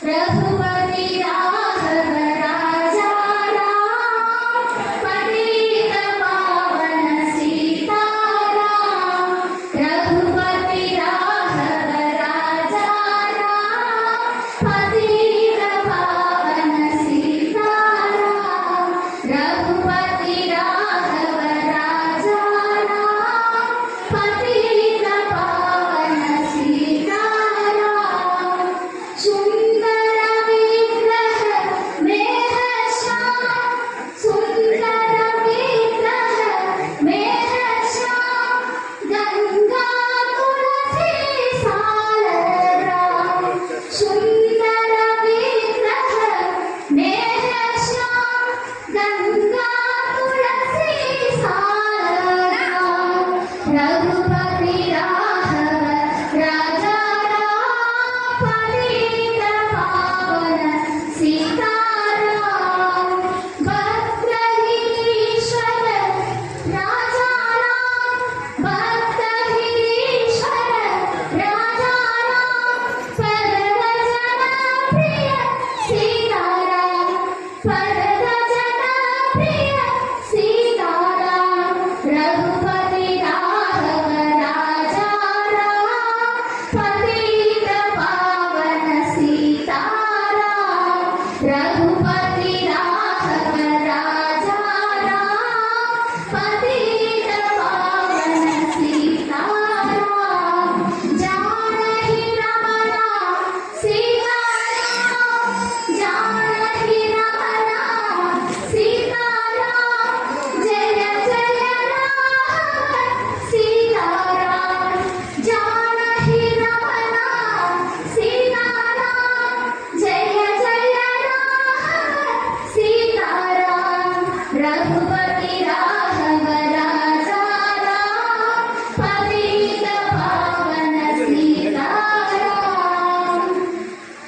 रघुपति राघव राजा राम, पतित पावन सीताराम। रघुपति राघव राजा राम, पतित पावन सीताराम। रघुपति राघव राजा राम, पतित पावन सीताराम। सुंदर विग्रह मेघ श्याम, सुंदर विग्रह मेघ श्याम। गंगा तुलसी सार राम, सुंदर